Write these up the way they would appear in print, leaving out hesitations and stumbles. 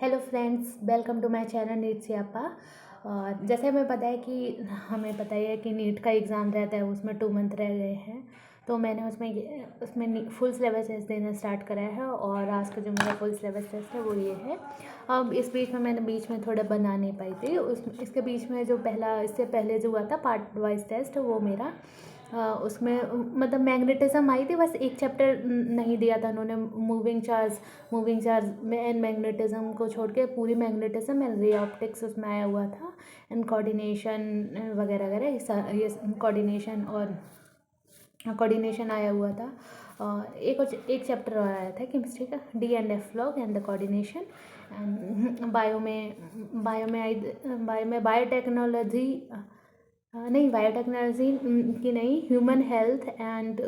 Hello friends, welcome to my channel NEET Siyapa. और जैसे हमें पता ही है कि नीट का एग्ज़ाम रहता है, उसमें 2 मंथ रह गए हैं। तो मैंने उसमें फुल सिलेबस टेस्ट देना स्टार्ट करा है और आज का जो मेरा फुल सिलेबस टेस्ट है वो ये है। अब इस बीच में मैंने थोड़ा बना नहीं पाई थी। इसके बीच में इससे पहले जो हुआ था पार्ट वाइज टेस्ट, वो मेरा उसमें मतलब मैग्नेटिज्म आई थी, बस एक चैप्टर नहीं दिया था उन्होंने। मूविंग चार्ज में एंड मैग्नेटिज्म को छोड़ के पूरी मैग्नेटिज्म एंड रे ऑप्टिक्स उसमें आया हुआ था, एंड कोऑर्डिनेशन वगैरह वगैरह ये कोऑर्डिनेशन आया हुआ था। एक चैप्टर और आया था केमिस्ट्री का, D and F log and the coordination. And bio में बायोटेक्नोलॉजी नहीं, बायोटेक्नोलॉजी की नहीं, ह्यूमन हेल्थ एंड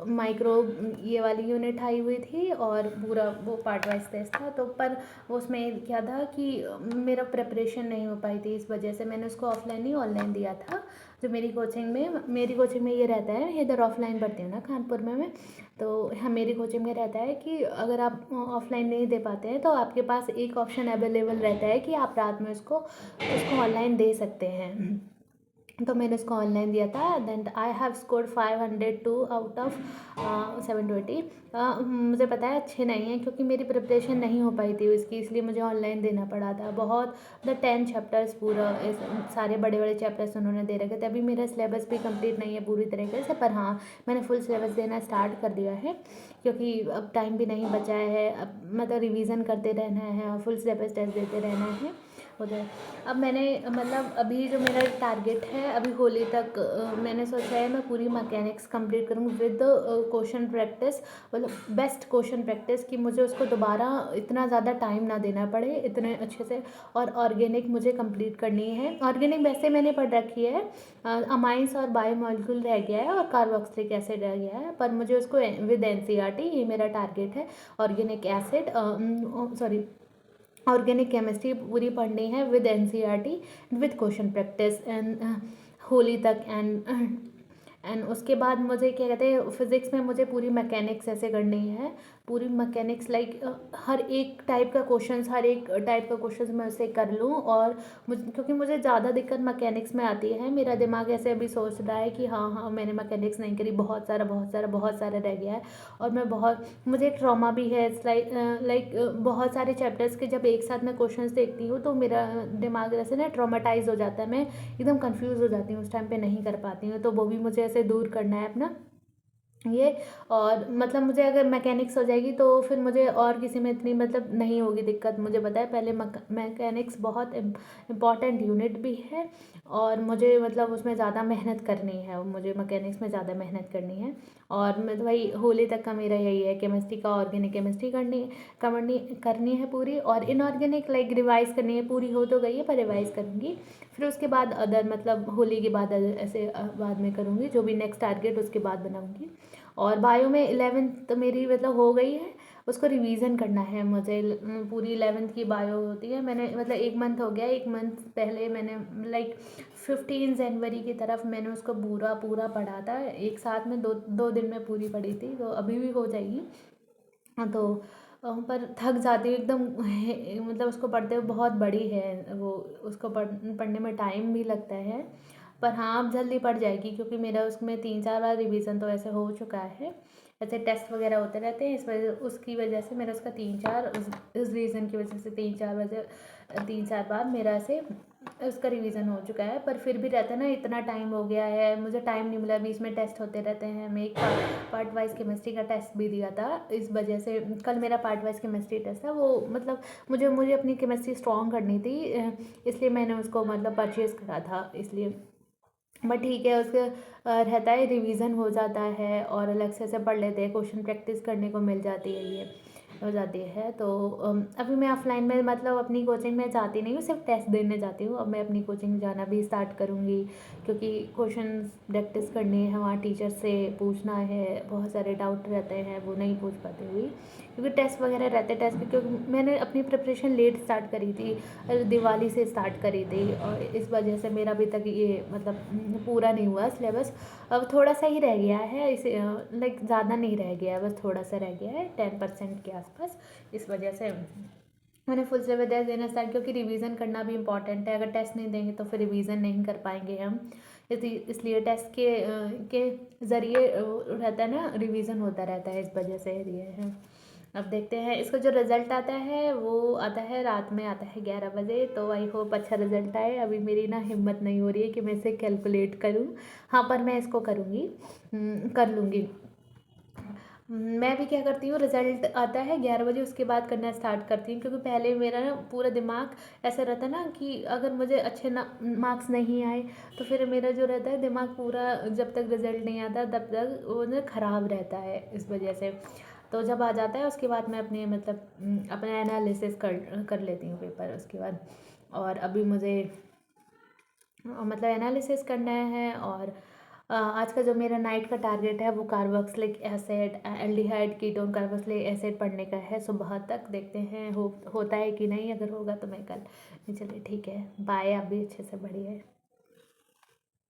माइक्रोब ये वाली यूनिट आई हुई थी और पूरा वो पार्ट वाइज टेस्ट था। तो पर उसमें क्या था कि मेरा प्रिपरेशन नहीं हो पाई थी, इस वजह से मैंने उसको ऑफलाइन ही ऑनलाइन दिया था। जो मेरी कोचिंग में ये रहता है, इधर ऑफलाइन पढ़ती हूँ ना कानपुर में मैं। तो हाँ, मेरी कोचिंग में रहता है कि अगर आप ऑफलाइन नहीं दे पाते हैं तो आपके पास एक ऑप्शन अवेलेबल रहता है कि आप रात में उसको ऑनलाइन दे सकते हैं। तो मैंने उसको ऑनलाइन दिया था। Then I have scored 502 out of 720। मुझे पता है अच्छे नहीं हैं क्योंकि मेरी प्रिपरेशन नहीं हो पाई थी उसकी, इसलिए मुझे ऑनलाइन देना पड़ा था। बहुत 10 चैप्टर्स पूरा सारे बड़े बड़े चैप्टर्स उन्होंने दे रखे थे। अभी मेरा सिलेबस भी कंप्लीट नहीं है पूरी तरीके से, पर हाँ, मैंने फुल सिलेबस देना स्टार्ट कर दिया है क्योंकि अब टाइम भी नहीं बचा है। अब मतलब रिवीजन करते रहना है और फुल सिलेबस टेस्ट देते रहना है उधर। अब मैंने अभी जो मेरा टारगेट है, अभी होली तक मैंने सोचा है मैं पूरी मैकेनिक्स कंप्लीट करूँगी विद क्वेश्चन प्रैक्टिस, मतलब बेस्ट क्वेश्चन प्रैक्टिस, कि मुझे उसको दोबारा इतना ज़्यादा टाइम ना देना पड़े इतने अच्छे से। और ऑर्गेनिक मुझे कंप्लीट करनी है। ऑर्गेनिक वैसे मैंने पढ़ रखी है, अमाइंस और बायोमॉलिक्यूल रह गया है और कार्बोक्सिलिक एसिड रह गया है, पर मुझे उसको विद एनसीईआरटी, ये मेरा टारगेट है। Organic acid sorry organic chemistry पूरी पढ़नी है with NCERT, with question practice and Holi तक। एंड उसके बाद मुझे क्या कहते हैं, फिज़िक्स में मुझे पूरी मैकेनिक्स ऐसे करनी है। पूरी मैकेनिक्स लाइक हर एक टाइप का क्वेश्चन मैं उसे कर लूँ। और क्योंकि मुझे ज़्यादा दिक्कत मैकेनिक्स में आती है, मेरा दिमाग ऐसे अभी सोच रहा है कि हाँ मैंने मैकेनिक्स नहीं करी, बहुत सारा रह गया है। और मुझे एक ट्रॉमा भी है, लाइक बहुत सारे चैप्टर्स के जब एक साथ मैं क्वेश्चंस देखती हूँ तो मेरा दिमाग ऐसे ना ट्रॉमाटाइज हो जाता है, मैं एकदम कंफ्यूज हो जाती हूँ, उस टाइम पे नहीं कर पाती हूँ। तो वो भी मुझे ऐसे दूर करना है अपना ये। और मुझे अगर मैकेनिक्स हो जाएगी तो फिर मुझे और किसी में इतनी नहीं होगी दिक्कत। मुझे पता है पहले मैकेनिक्स बहुत इम्पॉर्टेंट यूनिट भी है और मुझे उसमें ज़्यादा मेहनत करनी है, मुझे मैकेनिक्स में ज़्यादा मेहनत करनी है। और भाई होली तक का मेरा यही है, केमिस्ट्री का ऑर्गेनिक केमिस्ट्री करनी है पूरी। और इनऑर्गेनिक लाइक रिवाइज़ करनी है, पूरी हो तो गई है पर रिवाइज़ करूँगी। फिर उसके बाद अदर होली के बाद ऐसे बाद में करूँगी, जो भी नेक्स्ट टारगेट उसके बाद बनाऊँगी। और बायो में 11th मेरी हो गई है, उसको रिवीजन करना है मुझे। पूरी 11th की बायो होती है। मैंने 1 मंथ हो गया, 1 मंथ पहले मैंने 15 जनवरी की तरफ मैंने उसको पूरा पढ़ा था। एक साथ में दो दिन में पूरी पढ़ी थी, तो अभी भी हो जाएगी। तो पर थक जाती हूँ एकदम उसको पढ़ते हुए, बहुत बड़ी है वो, उसको पढ़ने में टाइम भी लगता है। पर हाँ, अब जल्दी पड़ जाएगी क्योंकि मेरा उसमें 3-4 बार रिवीजन तो ऐसे हो चुका है। ऐसे टेस्ट वगैरह होते रहते हैं, उसकी वजह से मेरा उसका 3-4 इस रीज़न की वजह से 3-4 बार मेरा ऐसे उसका रिवीजन हो चुका है। पर फिर भी रहता है ना, इतना टाइम हो गया है, मुझे टाइम नहीं मिला, बीच में टेस्ट होते रहते हैं। मैं एक पार्ट वाइज केमिस्ट्री का टेस्ट भी दिया था, इस वजह से कल मेरा पार्ट वाइज केमिस्ट्री टेस्ट था। वो मुझे अपनी केमिस्ट्री स्ट्रॉन्ग करनी थी, इसलिए मैंने उसको परचेज़ करा था, इसलिए। बट ठीक है, उसका रहता है, रिवीजन हो जाता है और अलग से पढ़ लेते हैं, क्वेश्चन प्रैक्टिस करने को मिल जाती है, ये हो जाती है। तो अभी मैं ऑफलाइन में अपनी कोचिंग में जाती नहीं हूँ, सिर्फ टेस्ट देने जाती हूँ। अब मैं अपनी कोचिंग जाना भी स्टार्ट करूँगी क्योंकि क्वेश्चन प्रैक्टिस करनी है, वहाँ टीचर से पूछना है, बहुत सारे डाउट रहते हैं, वो नहीं पूछ पाती हुई क्योंकि टेस्ट वगैरह रहते हैं। टेस्ट क्योंकि मैंने अपनी प्रिपरेशन लेट स्टार्ट करी थी, दिवाली से स्टार्ट करी थी, और इस वजह से मेरा अभी तक ये पूरा नहीं हुआ सिलेबस। अब थोड़ा सा ही रह गया है, इसे ज़्यादा नहीं रह गया है, बस थोड़ा सा रह गया है, 10% के आसपास। इस वजह से मैंने फुल सिलेबस देना स्टार्ट, क्योंकि रिवीजन करना भी इम्पॉर्टेंट है। अगर टेस्ट नहीं देंगे तो फिर रिवीजन नहीं कर पाएंगे हम। इसलिए टेस्ट के ज़रिए रहता है ना, रिवीजन होता रहता है, इस वजह से ये है। अब देखते हैं इसका जो रिज़ल्ट आता है वो आता है रात में, आता है 11 बजे। तो आई होप अच्छा रिज़ल्ट आए। अभी मेरी ना हिम्मत नहीं हो रही है कि मैं इसे कैलकुलेट करूँ। हाँ, पर मैं इसको करूँगी, कर लूँगी। मैं भी क्या करती हूँ, रिज़ल्ट आता है 11 बजे, उसके बाद करना स्टार्ट करती हूँ। क्योंकि पहले मेरा ना पूरा दिमाग ऐसा रहता है ना कि अगर मुझे अच्छे ना मार्क्स नहीं आए तो फिर मेरा जो रहता है दिमाग पूरा, जब तक रिज़ल्ट नहीं आता तब तक वो ना ख़राब रहता है, इस वजह से। तो जब आ जाता है उसके बाद मैं अपने मतलब अपना एनालिसिस कर कर लेती हूँ पेपर उसके बाद। और अभी मुझे मतलब एनालिसिस करना है। और आज का जो मेरा नाइट का टारगेट है वो carboxylic acid, aldehyde, ketone, carboxylic acid पढ़ने का है सुबह तक। देखते हैं होता है कि नहीं। अगर होगा तो मैं कल। चलिए ठीक है, बाय। आप भी अच्छे से बढ़िए।